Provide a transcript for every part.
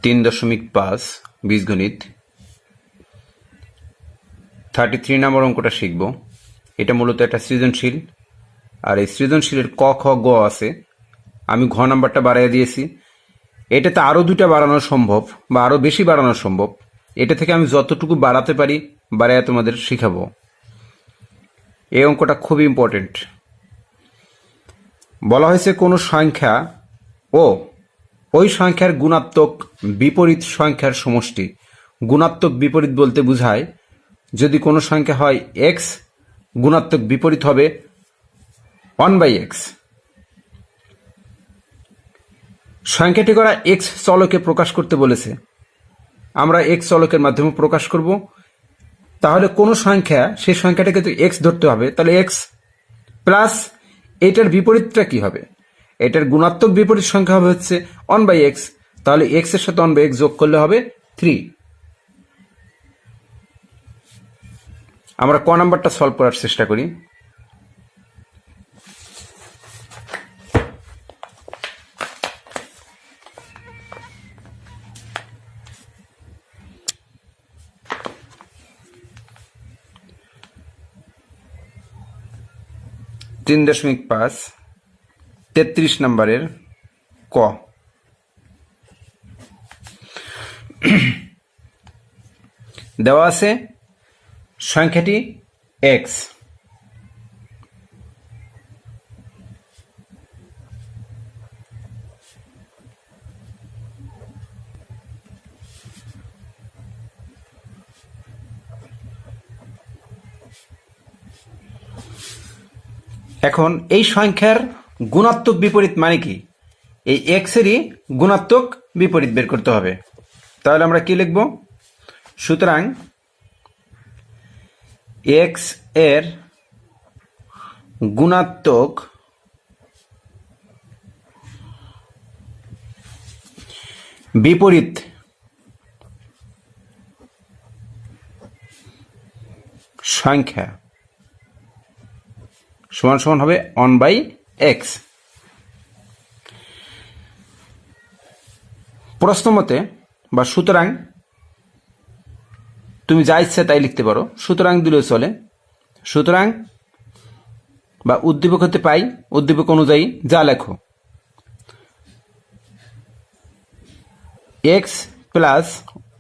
3.5 বীজগণিত 33 নম্বর অঙ্কটা শিখব। এটা মূলত একটা সৃজনশীল, আর এই সৃজনশীলের ক খ গ আছে। আমি ঘ নাম্বারটা বাড়াইয়া দিয়েছি। এটাতে আরও 2টা বাড়ানো সম্ভব বা আরও বেশি বাড়ানো সম্ভব। এটা থেকে আমি যতটুকু বাড়াতে পারি বাড়াইয়া তোমাদের শিখাবো। এই অঙ্কটা খুব ইম্পর্টেন্ট। বলা হয়েছে কোনো সংখ্যা ও ওই সংখ্যার গুণাত্মক বিপরীত সংখ্যার সমষ্টি। গুণাত্মক বিপরীত বলতে বোঝায় যদি কোনো সংখ্যা হয় এক্স, গুণাত্মক বিপরীত হবে 1/x। সংখ্যাটি করা এক্স চলকে প্রকাশ করতে বলেছে। আমরা এক্স চলকের মাধ্যমে প্রকাশ করব। তাহলে কোনো সংখ্যা, সেই সংখ্যাটাকে তো এক্স ধরতে হবে। তাহলে এক্স প্লাস এটার বিপরীতটা কি হবে? এটার গুণাত্মক বিপরীত সংখ্যা হবে হচ্ছে 1/x। তাহলে এক্স এর সাথে 1/x যোগ করলে হবে 3। আমরা ক নাম্বারটা সলভ করার চেষ্টা করি। (3.5) 33 নম্বরের ক। দেওয়া আছে সংখ্যাটি এক্স। এখন এই সংখ্যার গুণাত্মক বিপরীত মানে কি? এই এক্স এরই গুণাত্মক বিপরীত বের করতে হবে। তাহলে আমরা কি লিখব? সুতরাং এক্স এর গুণাত্মক বিপরীত সংখ্যা সমান সমান হবে 1/x। প্রশ্ন মতে বা সুতরাং, তুমি যা ইচ্ছে তাই লিখতে পারো। সুতরাং দিলেও চলে। সুতরাং বা উদ্দীপক হতে পাই, উদ্দীপক অনুযায়ী যা লেখো। x প্লাস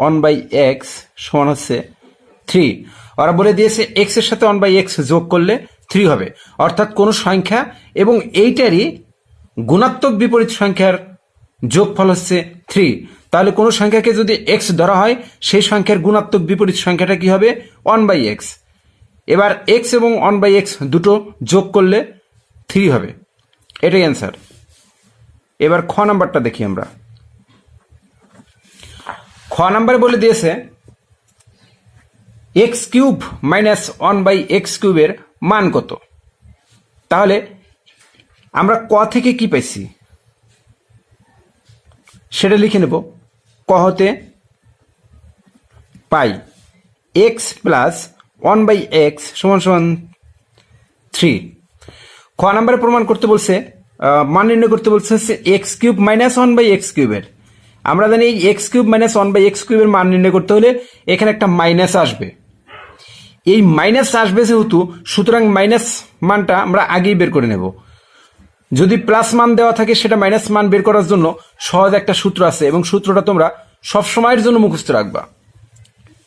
1/x সমান হচ্ছে 3। ওরা বলে দিয়েছে x এর সাথে 1/x যোগ করলে 3 হবে। অর্থাৎ কোনো সংখ্যা এবং এইটারই গুণাত্মক বিপরীত সংখ্যার যোগফল হচ্ছে 3। তাহলে কোনো সংখ্যাকে যদি x ধরা হয়, সেই সংখ্যার গুণাত্মক বিপরীত সংখ্যাটা কি হবে? 1/x। এবার x এবং 1/x দুটো যোগ করলে 3 হবে। এটাই অ্যান্সার। এবার খ নাম্বারটা দেখি আমরা। খ নাম্বারে বলে দিয়েছে x³ মাইনাস 1/x³ এর মান কত? তাহলে আমরা ক থেকে কি পাইছি সেটা লিখে নেব। ক হতে পাই x প্লাস 1/x সমান সমান 3। খ নাম্বারে প্রমাণ করতে বলছে, মান নির্ণয় করতে বলছে হচ্ছে x³ মাইনাস 1/x³ এর। আমরা জানি এই x³ মাইনাস 1/x³ এর মান নির্ণয় করতে হলে এখানে একটা মাইনাস আসবে। এই মাইনাস আসবে যেহেতু, সুতরাং মাইনাস মানটা আমরা আগেই বের করে নেব। যদি প্লাস মান দেওয়া থাকে, সেটা মাইনাস মান বের করার জন্য সহজ একটা সূত্র আছে, এবং সূত্রটা তোমরা সব সময়ের জন্য মুখস্থ রাখবা।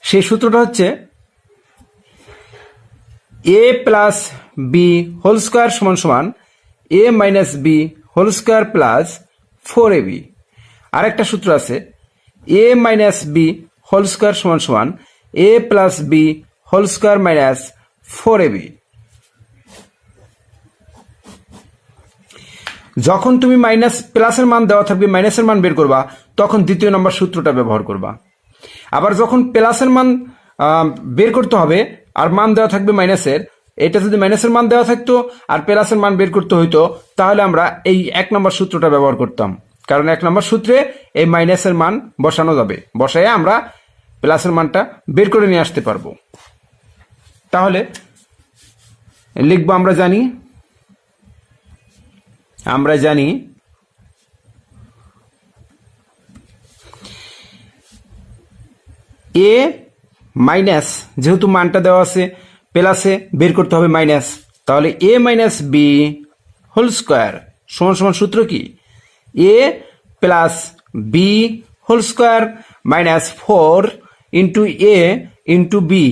সেই সূত্রটা হচ্ছে a plus B whole square সমান সমান a minus B whole square plus 4ab। আরেকটা সূত্র আছে a minus B whole square সমান সমান a plus B whole square minus 4ab। যখন তুমি মাইনাস প্লাসের মান দেওয়া থাকবে, মাইনাসের মান বের করবা, তখন দ্বিতীয় নম্বর সূত্রটা ব্যবহার করবা। আবার যখন প্লাসের মান বের করতে হবে আর মান দেওয়া থাকবে মাইনাসের, এটা যদি মাইনাসের মান দেওয়া থাকতো আর প্লাসের মান বের করতে হইতো, তাহলে আমরা এই 1 নম্বর সূত্রটা ব্যবহার করতাম। কারণ 1 নম্বর সূত্রে এই মাইনাসের মান বসানো যাবে, বসায় আমরা প্লাসের মানটা বের করে নিয়ে আসতে পারবো। তাহলে লিখবো, আমরা জানি এ মাইনাস, যেহেতু মানটা দেওয়া আছে প্লাসে বের করতে হবে মাইনাস, তাহলে A minus B whole square সমান সমান সূত্র কি A plus B whole square minus 4 into A into B.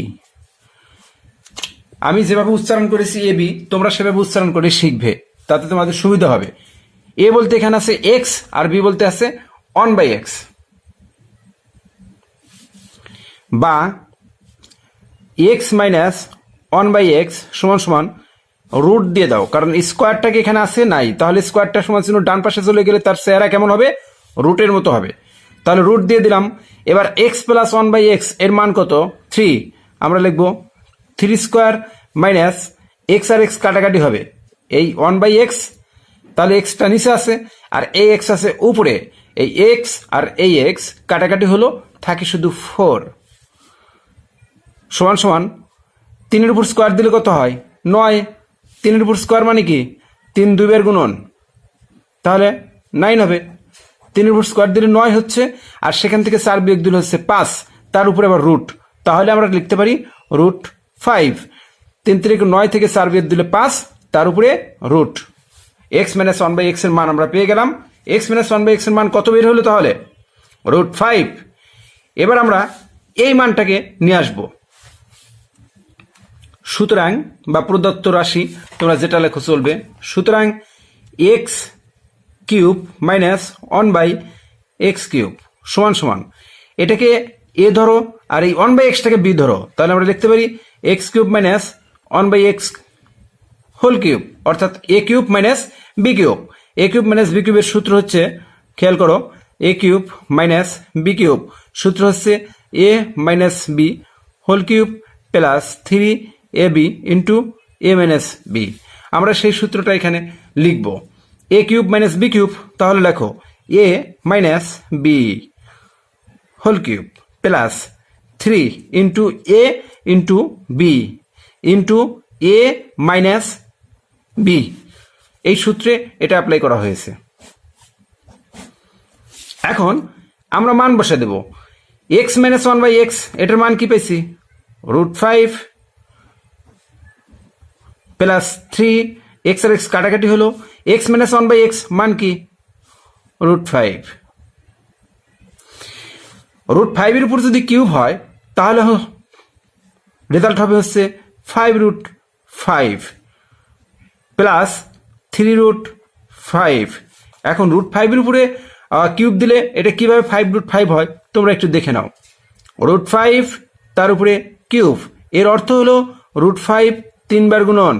আমি যেভাবে উচ্চারণ করেছি এ বি, তোমরা সেভাবে উচ্চারণ করে শিখবে, তাতে তোমাদের সুবিধা হবে। এ বলতে এখানে আছে এক্স আর বি বলতে আছে 1/x, বা এক্স মাইনাস 1/x সমান সমান রুট দিয়ে দাও, কারণ স্কোয়ারটাকে এখানে আছে নাই, তাহলে স্কোয়ারটা সমান চিহ্ন ডান পাশে চলে গেলে তার চেহারা কেমন হবে, রুটের মতো হবে। তাহলে রুট দিয়ে দিলাম। এবার এক্স প্লাস 1/x এর মান কত 3, আমরা লিখবো 3 স্কোয়ার মাইনাস এক্স আর এক্স কাটাকাটি হবে, এই 1/x, তাহলে এক্সটা নিচে আছে আর এই এক্স আছে উপরে, এই এক্স আর এই এক্স কাটাকাটি হলো, থাকে শুধু 4 সমান সমান 3-এর উপর স্কোয়ার দিলে কত হয় 9, 3-এর উপর স্কোয়ার মানে কি 3 2 বার গুণন, তাহলে 9 হবে। 3-এর উপর স্কোয়ার দিলে 9 হচ্ছে, আর সেখান থেকে 4 বিয়োগ দিলে হচ্ছে 5, তার উপরে আবার রুট, তাহলে আমরা লিখতে পারি রুট 5। 3 থেকে 9 থেকে 4 বিয়োগ দিলে 5, তার উপরে রুট। এক্স মাইনাস 1/x এর মান আমরা পেয়ে গেলাম। এক্স মাইনাস 1/x এর মান কত বের হলো তাহলে রুট 5। এবার আমরা এই মানটাকে নিয়ে আসবো। সুতরাং বা প্রদত্ত রাশি তোমরা যেটা লেখো চলবে। সুতরাং x cube minus 1/x cube সমান সমান, এটাকে এ ধরো আর এই 1/xটাকে বি ধরো, তাহলে আমরা লিখতে পারি x cube minus 1/x whole cube, অর্থাৎ A cube minus B cube. A cube minus B কিউবের সূত্র হচ্ছে, খেয়াল করো, A cube minus B cube সূত্র হচ্ছে A minus B whole cube plus 3ab into A minus B. আমরা সেই সূত্রটা এখানে লিখব, A cube minus B cube, তাহলে লেখো A minus B whole cube plus 3 into A into B into A minus B. এই সূত্রে এটা অ্যাপ্লাই করা হয়েছে। এখন আমরা মান বসে দেব। এক্স মাইনাস 1/x এটার মান কি পেয়েছি রুট 5 প্লাস 3, এক্স আর এক্স কাটাকাটি হলো, এক্স মাইনাস 1/x মান কি রুট 5। রুট 5-এর উপর যদি কিউব হয় তাহলে রেজাল্ট হবে হচ্ছে 5√5 প্লাস 3√5। এখন রুট 5-এর উপরে কিউব দিলে এটা কিভাবে 5√5 হয় তোমরা একটু দেখে নাও। রুট 5 তার উপরে কিউব, এর অর্থ হলো রুট 5 3 বার গুণন,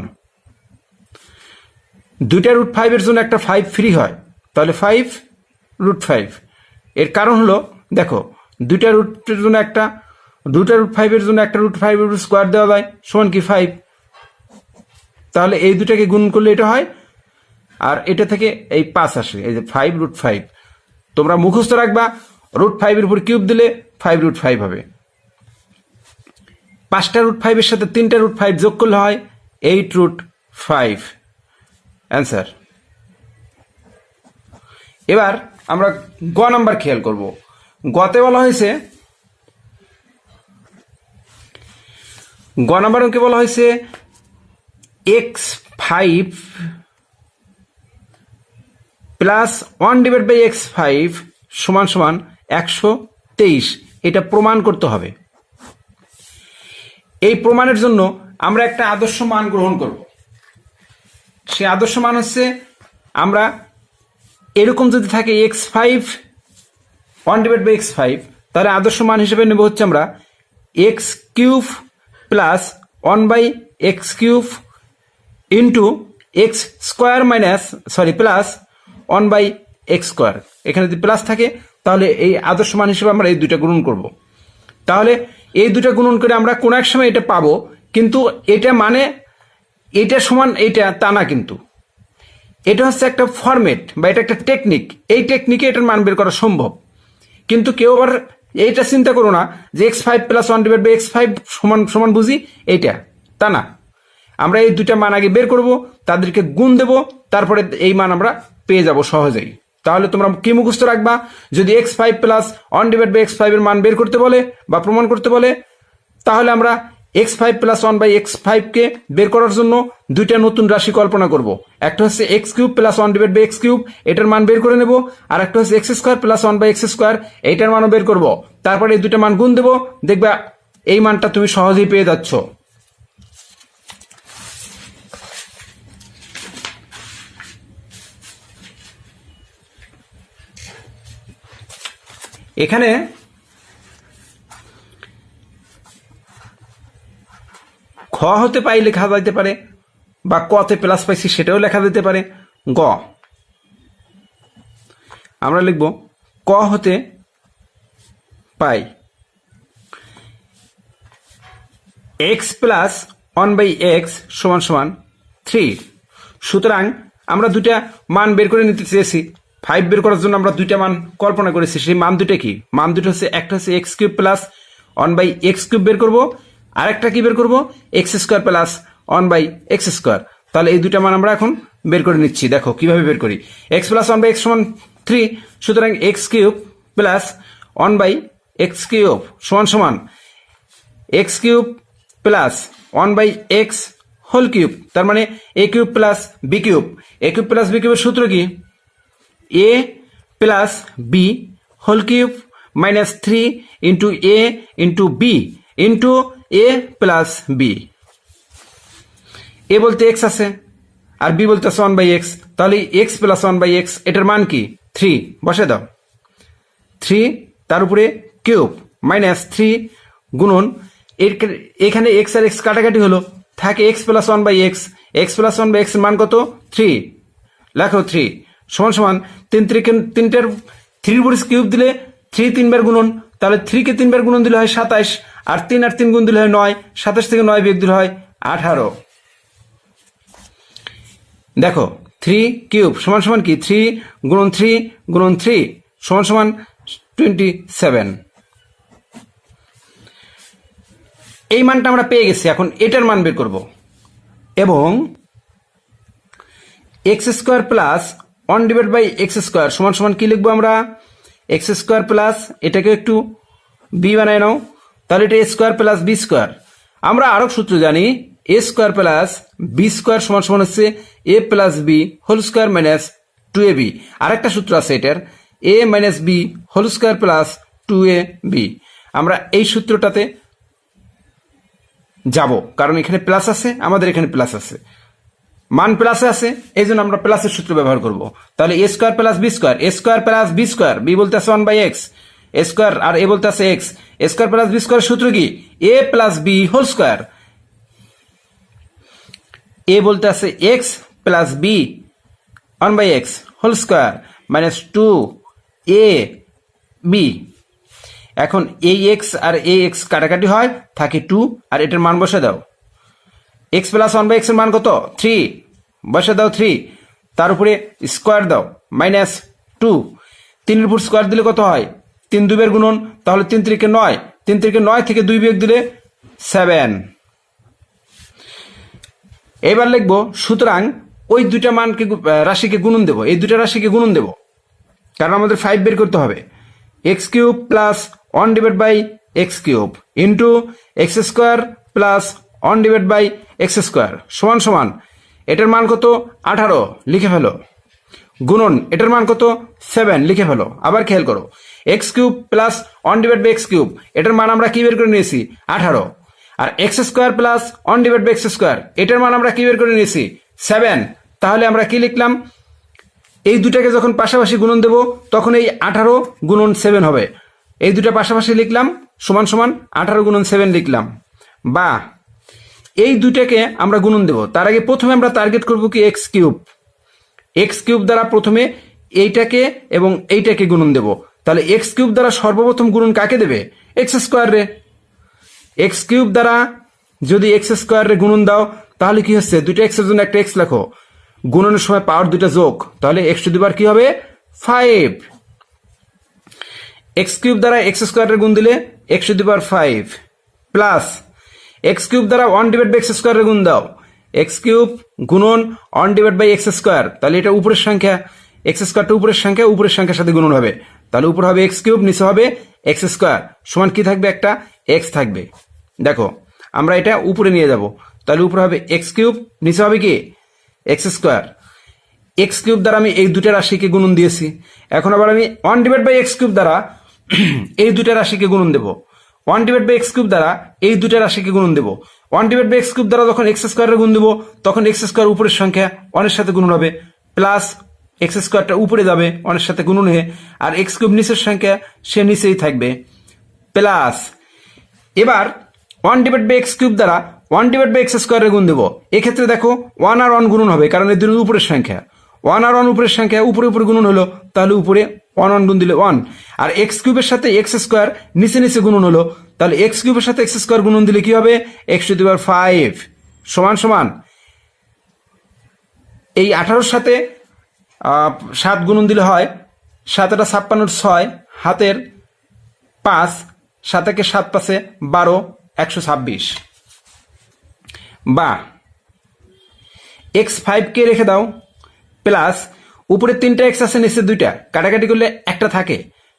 দুইটা রুট 5-এর জন্য একটা 5 ফ্রি হয়, তাহলে 5√5। এর কারণ হলো দেখো, দুইটা রুটের জন্য একটা, দুইটা রুট 5-এর জন্য একটা রুট 5 স্কোয়ার দেওয়া যায় সমান কি 5, তাহলে এই দুটাকে গুণ করলে এটা হয়, আর এটা থেকে এই 5 আসে, এই যে 5√5। তোমরা মুখস্থ রাখবা, রুট 5-এর উপর কিউব দিলে 5√5 হবে। 5টা রুট 5-এর সাথে 3টা রুট 5 যোগ করলে হয় 8√5 অ্যান্সার। এবার আমরা গ নাম্বার খেয়াল করব। গতে বলা হয়েছে, গ নাম্বার অঙ্কে বলা হয়েছে x5 প্লাস 1/x5 সমান সমান 123। এটা প্রমাণ করতে হবে। এই প্রমাণের জন্য আমরা একটা আদর্শ মান গ্রহণ করব। সেই আদর্শ মান হচ্ছে, আমরা এরকম যদি থাকে x5 1/x5, তাহলে আদর্শ মান হিসেবে নেব হচ্ছে আমরা x³ plus 1/x³ into x square minus plus 1/x²। এখানে যদি প্লাস থাকে তাহলে এই আদর্শ মান হিসেবে আমরা এই দুইটা গুণন করব। তাহলে এই দুইটা গুণন করে আমরা কোনো এক সময় এটা পাবো, কিন্তু এটা মানে এটা সমান এইটা তা না, কিন্তু এটা হচ্ছে একটা ফরম্যাট বা এটা একটা টেকনিক। এই টেকনিকে এটার মান বের করা সম্ভব, কিন্তু কেউ আবার এইটা চিন্তা করো না যে x5 প্লাস 1/x5 সমান সমান বুঝি এইটা, তা না। আমরা এই দুইটা মান আগে বের করব, তাদেরকে গুণ দেব, তারপরে এই মান আমরা পেয়ে যাব সহজেই। তাহলে তোমরা কি মুখস্থ রাখবা? যদি x5 plus 1 divide by x5 এর মান বের করতে বলে বা প্রমাণ করতে বলে, তাহলে আমরা x5 প্লাস 1 বাই x5 কে বের করার জন্য দুইটা নতুন রাশি কল্পনা করব। একটা হচ্ছে x cube plus 1 divide by x cube, এটার মান বের করে নেব। আর একটা হচ্ছে x square plus 1 by x square, এইটার মানও বের করব। তারপরে এই দুইটা মান গুণ দেব, দেখবা এই মানটা তুমি সহজেই পেয়ে যাচ্ছ। এখানে খ হতে পাই লেখা যেতে পারে, বা কতে প্লাস পাইছি সেটাও লেখা যেতে পারে। গ আমরা লিখব ক হতে পাই x প্লাস 1 বাই x সমান সমান 3। সুতরাং আমরা দুইটা মান বের করে নিতে চেয়েছি। 5 বের করার জন্য আমরা দুইটা মান কল্পনা করেছি। সেই মান দুটো কি? মান দুটো হচ্ছে, একটা হচ্ছে x cube plus 1 by x cube বের করব, আর একটা কি বের করব? x square plus 1 by x square. তাহলে এই দুইটা মান আমরা এখন বের করে নিচ্ছি। দেখো কিভাবে বের করি। x প্লাস 1 বাই x সমান 3, সুতরাং x cube plus 1 by x cube সমান সমান x cube plus 1 by x whole cube, তার মানে a cube plus b cube. a cube plus b কিউবের সূত্র কি? a plus b whole cube minus 3 into a into b into a plus b। a বলতে x আছে আর b বলতে আছে 1 by x, তাহলে x প্লাস 1 বাই x এটার মান কি? 3 বসে দাও। 3 তার উপরে কিউব মাইনাস 3 গুণন, এখানে x আর x কাটাকাটি হলো, থাকে x plus 1 by x। x plus 1 by x এর মান কত? 3। লেখো 3 সমান সমান 3টার 3 উপরে কিউব দিলে 3 3বার গুণন, তাহলে 3 কে 3বার গুণন দিলে হয় 27, আর 3 আর 3 গুণ দিলে হয় 9, 27 থেকে 9 বিয়োগ দিলে হয় 18। দেখো 3 কিউব সমান সমান কি? 3 গুণন 3 গুণন 3 সমান সমান 27। এই মানটা আমরা পেয়ে গেছি। এখন এটার মান বের করব, এবং x square plus 1 divide by x square সমান সমান কি লিখবো আমরা? x স্কোয়ার প্লাস, এটাকে একটু b বানায় নাও, তাহলে এটা a square plus b square. আমরা আরো সূত্র জানি, a square plus b square সমান সমান হচ্ছে a plus b whole square minus 2ab। আরেকটা সূত্র আছে এটার, a minus b whole square plus 2ab। আমরা এই সূত্রটাতে যাব, কারণ এখানে প্লাস আছে, আমাদের এখানে প্লাস আছে, মান প্লাসে আছে, এই জন্য আমরা প্লাসের সূত্র ব্যবহার করব। তাহলে a square plus b square, a square plus b square, b বলতে আছে 1 বাই x স্কোয়ার, আর a বলতে আছে x। a square plus b square সূত্র কি? a plus b whole square. a বলতে আছে x plus b 1 by x whole square minus 2ab। এখন এই x আর এই x কাটাকাটি হয়, থাকে 2, আর এটার মান বসে দাও। x প্লাস 1 বাই x এর মান কত? 3 বসে দাও 3, তার উপরে স্কোয়ার দাও মাইনাস 2। 3 এর উপর স্কোয়ার দিলে কত হয়? 3 2 এর গুণন, তাহলে 3 3 9, 3 3 9 থেকে 2 বিয়োগ দিলে 7। এবার লিখবো, সুতরাং ওই দুইটা মানকে রাশিকে গুণন দেব, এই দুইটা রাশিকে গুণন দেব, কারণ আমাদের 5 বের করতে হবে। x cube plus 1 divide by x cube into x square plus 1 divide by x square সমান সমান, এটার মান কত? 18, লিখে ফেলো। গুণন, এটার মান কত? 7, লিখে ফেলো। আবার খেয়াল করো, x cube plus 1 divide by x cube, এটার মান আমরা কি বের করে নিয়েছি? 18। আর x square plus 1 divide by x square, এটার মান আমরা কি বের করে নিয়েছি? 7। তাহলে আমরা কি লিখলাম? এই দুটাকে যখন পাশাপাশি গুণন দেব, তখন এই 18 গুণন 7 হবে। এই দুটা পাশাপাশি লিখলাম, সমান সমান 18 গুণন 7 লিখলাম। বা এই দুটাকে আমরা গুণন দেব, তার আগে প্রথমে আমরা টার্গেট করব কি? x cube. x কিউব দ্বারা প্রথমে এইটাকে এবং এইটাকে গুণন দেব। তাহলে x কিউব দ্বারা সর্বপ্রথম গুণন কাকে দেবে? x স্কোয়ার রে। x কিউব দ্বারা যদি x স্কোয়ার রে গুণন দাও, তাহলে কি হচ্ছে? দুইটা x এর জন্য একটা x লেখো, গুণনের সময় পাওয়ার দুইটা যোগ, তাহলে x টু দি পাওয়ার কি হবে? 5। x কিউব দ্বারা x স্কোয়ার রে গুণ দিলে x to the power 5 plus x cube দ্বারা 1 ডিভাইড বাই x স্কোয়ার রে গুণ দাও, x কিউব গুণন 1 ডিভাইড বাই x স্কোয়ার, তাহলে এটা উপরের সংখ্যা, এক্স স্কোয়ারটা উপরের সংখ্যার সাথে গুণন হবে, তাহলে উপরে হবে এক্স কিউব, নিচে হবে এক্স স্কোয়ার, সমান কি থাকবে, একটা এক্স থাকবে। দেখো আমরা এটা উপরে নিয়ে যাব, তাহলে উপরে হবে এক্স কিউব, নিচে হবে কি এক্স স্কোয়ার। এক্স কিউব দ্বারা আমি এই দুটা রাশিকে গুণন দিয়েছি, এখন আবার আমি 1/x কিউব দ্বারা এই দুটা রাশিকে গুণন দেব। 1/x কিউব দ্বারা এই দুটা রাশিকে গুণন দেব। 1/x কিউব দ্বারা যখন এক্স স্কোয়ারের গুণ দেবো, তখন এক্স স্কোয়ার উপরের সংখ্যা অনের সাথে গুণন হবে, প্লাস এক্স স্কোয়ারটা উপরে যাবে অনের সাথে গুণন হয়ে, আর এক্স কিউব নিচের সংখ্যা সে নিচেই থাকবে, প্লাস এবার 1/x কিউব দ্বারা 1/x স্কোয়ারের গুণ দেবো। এক্ষেত্রে দেখো 1 আর 1 গুণন হবে, কারণ এই দুটো উপরের সংখ্যা, 1 আর 1 উপরের সংখ্যা, উপরে উপরে গুণন হলো, তাহলে উপরে 1 1 গুণ দিলে 1, আর এক্স কিউবের সাথে এক্স স্কোয়ার নিচে নিচে গুণন হলো, তাহলে এক্স কিউবের সাথে এক্স স্কোয়ার গুণন দিলে কি হবে, x⁵ সমান সমান এই 18 সাথে 7 গুণন দিলে হয় 7 × 56 6 হাতের 5, 7 × 7 = 12, 126, বা x5 কে রেখে দাও, প্লাস উপরে 3টা এক্স আছে, নিচে 2টা, কাটাকাটি করলে একটা থাকে,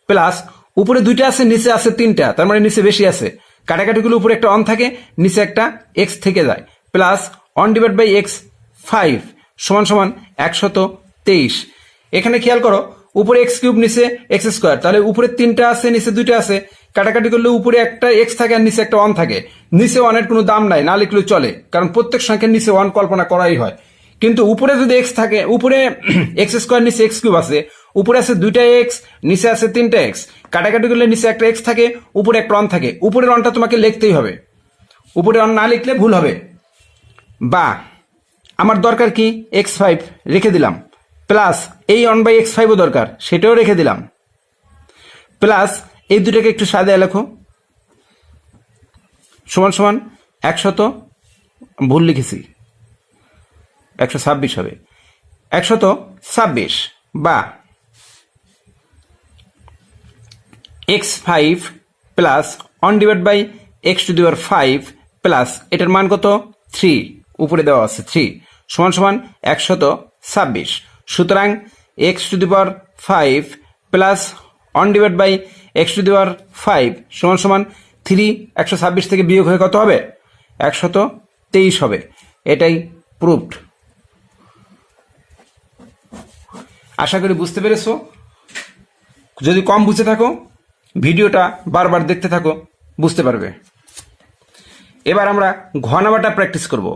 প্লাস উপরে 2টা আছে, নিচে আছে 3টা, তার মানে নিচে বেশি আছে, কাটাকাটি করলে উপরে একটা 1 থাকে, নিচে একটা এক্স থেকে যায়, প্লাস 1/x5 সমান সমান 123। এখানে খেয়াল করো, উপরে এক্স কিউব, নিচে এক্স স্কোয়ার, তাহলে উপরে 3টা আছে, নিচে 2টা আছে, কাটাকাটি করলে উপরে একটা এক্স থাকে আর নিচে একটা 1 থাকে, নিচে 1 এর কোনো দাম নাই, না লিখলেও চলে, কারণ প্রত্যেক সংখ্যার নিচে 1 কল্পনা করাই হয়। কিন্তু উপরে যদি এক্স থাকে, উপরে এক্স স্কোয়ার, নিচে এক্স কিউব আছে, উপরে আছে 2টা এক্স, নিচে আছে 3টা এক্স, কাটাকাটি করলে নিচে একটা এক্স থাকে, উপরে একটা 1 থাকে, উপরের 1টা তোমাকে লিখতেই হবে, উপরে 1 না লিখলে ভুল হবে। বা আমার দরকার কি, x5 রেখে দিলাম, প্লাস এই 1/x5ও দরকার, সেটাও রেখে দিলাম, প্লাস এই দুটাকে একটু সাজিয়ে লেখো, সমান সমান 100, ভুল লিখেছি, 126 হবে, 126, বা x5 প্লাস 1/x⁵ প্লাস এটার মান কত, 3, উপরে দেওয়া আছে 3, সমান সমান 126। সুতরাং x⁵ প্লাস 1/x⁵ সমান সমান 3, 126 থেকে বিয়োগ হয়ে কত হবে, 123 হবে। এটাই প্রুভড। আশা করি বুঝতে পেরেছো। যদি কম বুঝে থাকো, ভিডিওটা বারবার দেখতে থাকো, বুঝতে পারবে। এবার আমরা ঘ নাম্বারটা প্র্যাকটিস করব।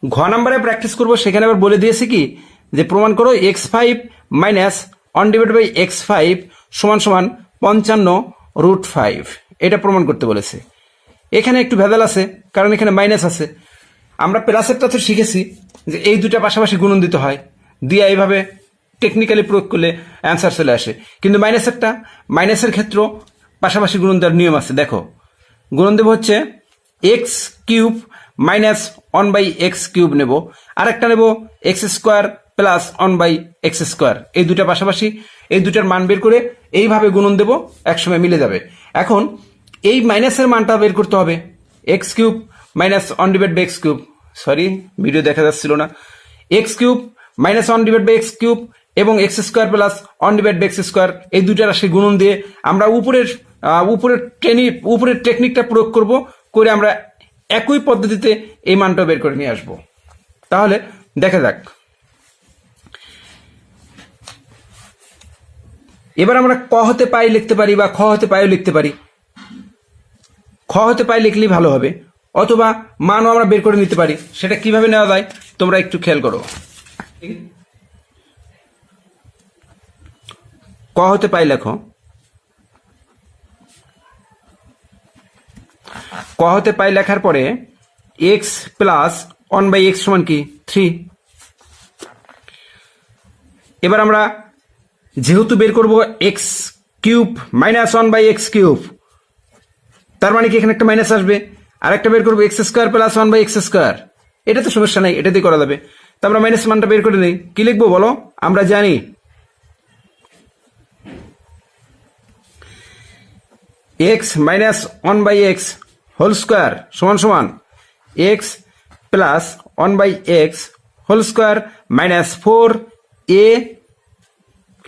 ঘ নাম্বারে প্র্যাকটিস করব, সেখানে আবার বলে দিয়েছি কি, যে প্রমাণ করো x5 মাইনাস 1/x5 সমান সমান 55√5, এটা প্রমাণ করতে বলেছে। এখানে একটু ভেজাল আছে, কারণ এখানে মাইনাস আছে। আমরা প্লাসেরটা তো শিখেছি যে এই দুটা পাশাপাশি গুণন দিতে হয়, দিয়ে এইভাবে টেকনিক্যালি প্রয়োগ করলে অ্যান্সার চলে আসে। কিন্তু মাইনাসের ক্ষেত্র পাশাপাশি গুণন দেওয়ার নিয়ম আছে। দেখো, গুণন দেব হচ্ছে x³ মাইনাস 1/x³ নেব, আর একটা নেব x² প্লাস 1/x²। এই দুটা পাশাপাশি, এই দুটার মান বের করে এইভাবে গুণন দেব, একসময় মিলে যাবে। এখন এই মাইনাসের মানটা বের করতে হবে, x³ minus 1/x³, sorry video দেখা যাচ্ছিল না, x³ মাইনাস 1/x³ এবং x² প্লাস 1/x², এই দুটা রাশি গুণন দিয়ে আমরা উপরের টেকনিকটা প্রয়োগ করব, করে আমরা একই পদ্ধতিতে এই মানটা বের করে নিয়ে আসবো। তাহলে দেখা যাক। এবার আমরা ক হতে পাই লিখতে পারি, বা খ হতে পাইও লিখতে পারি। খ হতে পাই লিখলেই ভালো হবে, অথবা মানও আমরা বের করে নিতে পারি। সেটা কিভাবে নেওয়া যায় তোমরা একটু খেয়াল করো। ক হতে পাই লেখো, ক হতে পাই লেখার পরে x প্লাস 1/x সমান কি 3। এবার আমরা যেহেতু বের করব x³ মাইনাস 1/x³, তার মানে কি এখানে একটা মাইনাস আসবে, আর একটা বের করবো x² প্লাস 1/x²। এটা তো সমস্যা নাই, এটা দিয়ে করা যাবে। তো আমরা মাইনাস মানটা বের করে নিই, কি লিখবো বলো? আমরা জানি x minus 1/x whole square সমান সমান x plus 1/x whole square minus 4a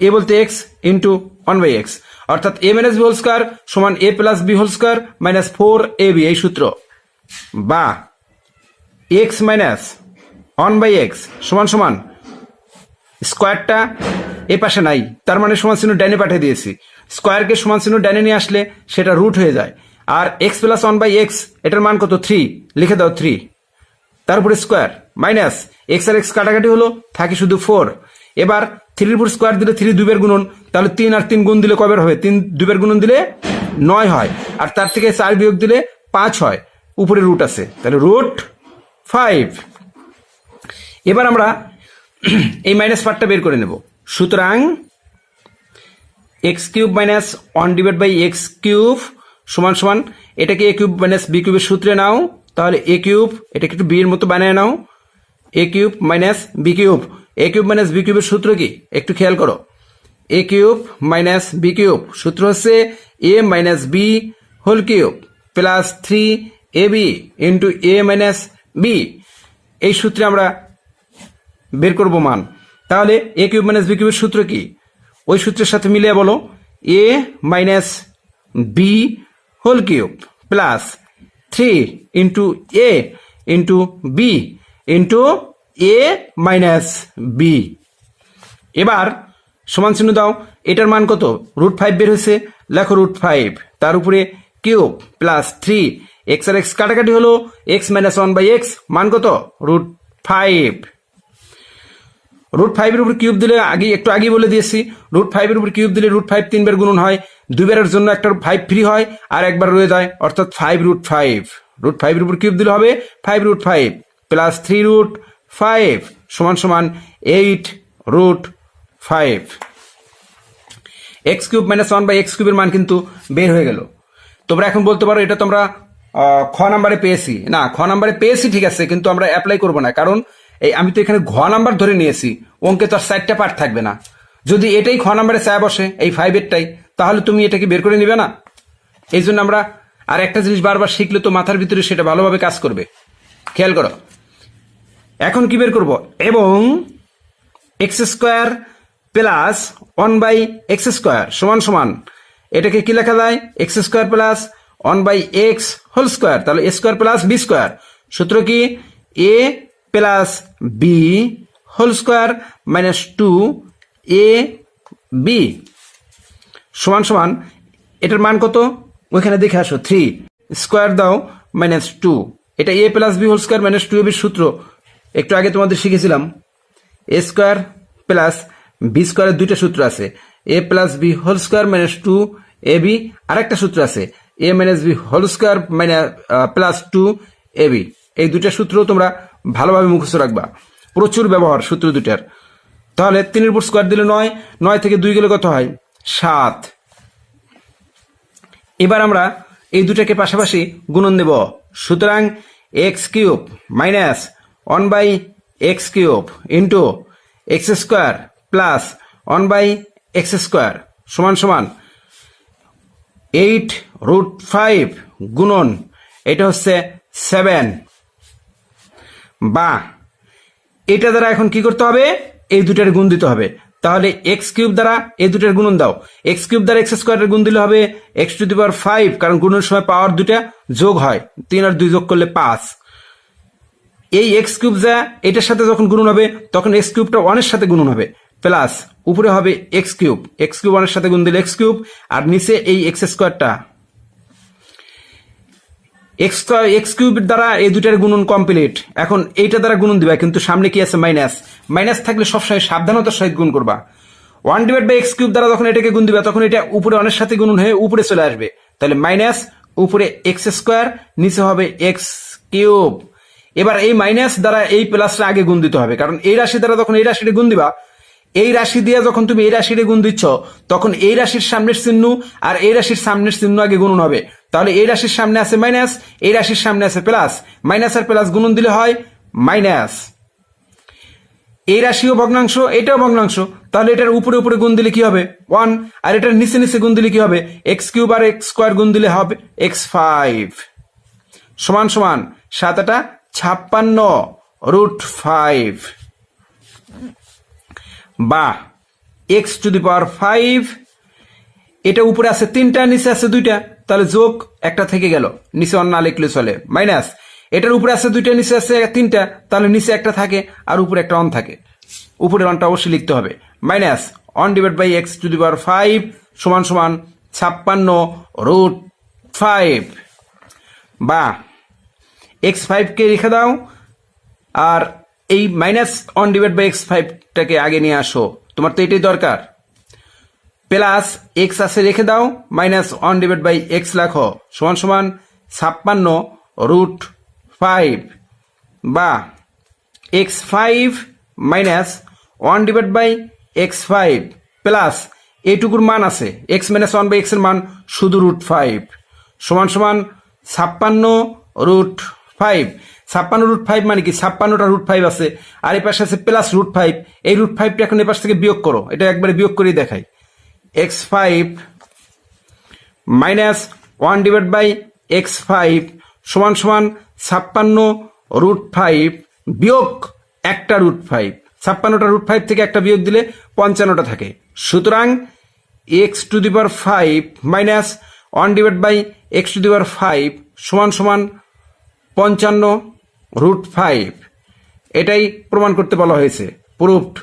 A বলতে এক্স ইন্টু 1/x, অর্থাৎ a minus B whole square সমান a plus B whole square minus 4ab, এই সূত্র। বা x মাইনাস 1/x সমান সমান স্কোয়ারটা এ পাশে নাই, তার মানে সমান চিহ্ন ডাইনে পাঠিয়ে দিয়েছি। স্কোয়ারকে সমান চিহ্ন ডাইনে নিয়ে আসলে সেটা রুট হয়ে যায়। আর এক্স প্লাস 1/x এটার মান কত? 3, লিখে দাও 3, তারপরে স্কোয়ার মাইনাস এক্স আর এক্স কাটাকাটি হলো, থাকে শুধু 4। এবার 3 এর উপর স্কোয়ার দিলে 3 2 গুণন, তাহলে 3 আর 3 গুণ দিলে কবের হবে? 3 2 গুণন দিলে 9 হয়, আর তার থেকে 4 বিয়োগ দিলে 5 হয়, উপরে রুট আছে, তাহলে রুট 5। এবার আমরা এই মাইনাস পার্টটা বের করে নেব। সুতরাং x cube minus 1/x cube সমান সমান, এটাকে এ কিউব মাইনাস বি কিউবের সূত্রে নাও, তাহলে এ কিউব, এটাকে একটু বি এর মতো বানায় নাও, A cube minus B cube. A cube minus B কিউবের সূত্র কি একটু খেয়াল করো। A cube minus B cube সূত্র হচ্ছে A minus B whole cube plus 3ab into A minus B. এই সূত্রে আমরা বের করব মান। তাহলে এ কিউব মাইনাস বি কিউবের সূত্র কি? ওই সূত্রের সাথে মিলিয়ে বলো, A minus B whole cube plus 3 into A into B into A minus B. এবার সমান চিহ্ন দাও, এটার মান কত? রুট 5 বের হয়েছে, লেখো রুট 5, তার উপরে কিউব প্লাস 3, এক্স আর এক্স কাটাকাটি হলো, এক্স মাইনাস 1/x মান কত? রুট 5। রুট 5 এর উপর কিউব দিলে একটু আগেই বলে দিয়েছি, রুট 5 এর উপর কিউব দিলে রুট 5 3 বার গুণন হয়, 2 বারের জন্য একটা 5 ফ্রি হয়, আর একবার রয়ে যায়, অর্থাৎ 5 রুট 5। রুট 5 এর উপর কিউব দিলে হবে 5 রুট 5 প্লাস 3 রুট 5 সমান সমান 8 root 5। X cube minus 1/x কিউবের মান কিন্তু বের হয়ে গেল। তোমরা এখন বলতে পারো এটা তোমরা খ নাম্বারে পেয়েছি। না, খ নাম্বারে পেয়েছি ঠিক আছে, কিন্তু আমরা অ্যাপ্লাই করবো না, কারণ এই আমি তো এখানে ঘ নাম্বার ধরে নিয়েছি, অঙ্কে তো আর 4টা পার্ট থাকবে না। যদি এটাই খ নাম্বারে চায় বসে, এই 5-এরটাই, তাহলে তুমি এটাকে বের করে নিবে না। এই জন্য আমরা আর একটা জিনিস বারবার শিখলে তো মাথার ভিতরে সেটা ভালোভাবে কাজ করবে। খেয়াল করো, এখন কি বের করব? এবং x square plus 1/x square সমান সমান, এটাকে কি লেখা যায়? X square plus 1/x whole square, তাহলে A square plus B square. সূত্র কি? A plus B whole square minus 2ab সমান সমান, এটার মান কত? ওইখানে দেখে আসো, 3 স্কোয়ার দাও মাইনাস 2, এটা A plus B whole square minus 2ab সূত্র একটু আগে তোমাদের শিখেছিলাম। এ স্কোয়ার প্লাস বি স্কোয়ারের দুইটা সূত্র আছে, A plus B whole square minus 2ab, আরেকটা সূত্র আছে A minus B whole square minus plus 2ab। এই দুইটা সূত্র তোমরা ভালোভাবে মুখস্থ রাখবা, প্রচুর ব্যবহার সূত্র দুটার। তাহলে 3 এর উপর স্কোয়ার দিলে 9, 9 থেকে 2 গেলে কত হয়? 7। এবার আমরা এই দুটাকে পাশাপাশি গুণন দেব। সুতরাং x cube minus 1/x cube into x square plus 1/x square সমান সমান 8 রুট 5 গুণন, এটা হচ্ছে 7। বা এটা দ্বারা এখন কি করতে হবে? এই দুটার গুণ দিতে হবে। তাহলে এক্স কিউব দ্বারা এই দুটার গুণন দাও, এক্স কিউব দ্বারা এক্স স্কোয়ারের গুণ দিলে হবে x⁵, কারণ গুণের সময় পাওয়ার দুটা যোগ হয়, 3 আর 2 যোগ করলে 5। এই এক্স কিউব যা এটার সাথে যখন গুণন হবে তখন এক্স কিউবটা 1 এর সাথে গুণন হবে, প্লাস উপরে হবে এক্স কিউব, 1 এর সাথে গুণ দিলে এক্স কিউব, আর নিচে এই এক্স স্কোয়ারটা। এক্স কিউবের দ্বারা এই দুটার গুণন কমপ্লিট। এখন এইটা দ্বারা গুণন দিবা, কিন্তু সামনে কি আছে? মাইনাস। মাইনাস থাকলে সবসময় সাবধানতার সহিত গুণ করবা। 1/x কিউব দ্বারা যখন এটাকে গুণ দিবা তখন এটা উপরে 1 এর সাথে গুণন হয়ে উপরে চলে আসবে, তাহলে মাইনাস উপরে এক্স স্কোয়ার, নিচে হবে এক্স কিউব। এবার এই মাইনাস দ্বারা এই প্লাসটা আগে গুণ দিতে হবে, কারণ এই রাশি দ্বারা যখন এই রাশিটা গুণ দিবা, এই রাশি দিয়ে যখন তুমি এই রাশিটা গুণ দিচ্ছ তখন এই রাশির সামনের চিহ্ন আর এই রাশির সামনের চিহ্ন আগে গুণন হবে। তাহলে এই রাশির সামনে আছে মাইনাস, এই রাশির সামনে আছে প্লাস, মাইনাস আর প্লাস গুণন দিলে হয় মাইনাস। এই রাশিও ভগ্নাংশ, এটাও ভগ্নাংশ, তাহলে এটার উপরে উপরে গুণ দিলে কি হবে? 1, আর এটার নিচে নিচে গুণ দিলে কি হবে? এক্স কিউব আর এক্স স্কোয়ার গুণ দিলে হবে x5 সমান সমান 7×8 = √5। বা এক্স টু দি পাওয়ার 5, এটা উপরে আছে 3টা, নিচে আছে 2টা, তাহলে যোগ একটা থেকে গেল, নিচে অন না লিখলে চলে, মাইনাস এটার উপরে আছে 2টা, নিচে আছে 3টা, তাহলে নিচে একটা থাকে আর উপরে একটা অন থাকে, উপরে অনটা অবশ্যই লিখতে হবে, minus one divide by x to the power 5 সমান সমান 56√5, বা x5 কে রেখে দাও আর এই মাইনাস অন ডিভাইড বাই x5টাকে আগে নিয়ে আসো, তোমার তো এটাই দরকার, প্লাস এক্স আছে রেখে দাও, minus one divide by x লেখো, সমান সমান 56√5, বা x5 minus one divide by x5 প্লাস এইটুকুর মান আছে x minus one by x এর মান শুধু √5, সমান সমান 56√5, 56√5 মানে কি 56টা √5 আছে, আর এই পাশে আছে প্লাস √5, এই √5টা এখন এই পাশ থেকে বিয়োগ করো, এটা একবারে বিয়োগ করে দেখাই, x5 minus one divide by x5 সমান সমান 56√5 বিয়োগ একটা √5, 56টা √5 থেকে একটা বিয়োগ দিলে 55টা থাকে, সুতরাং x to the power 5 minus one divide by x to the power 5 সমান সমান 55√5, এটাই প্রমাণ করতে বলা হয়েছে, প্রুফড।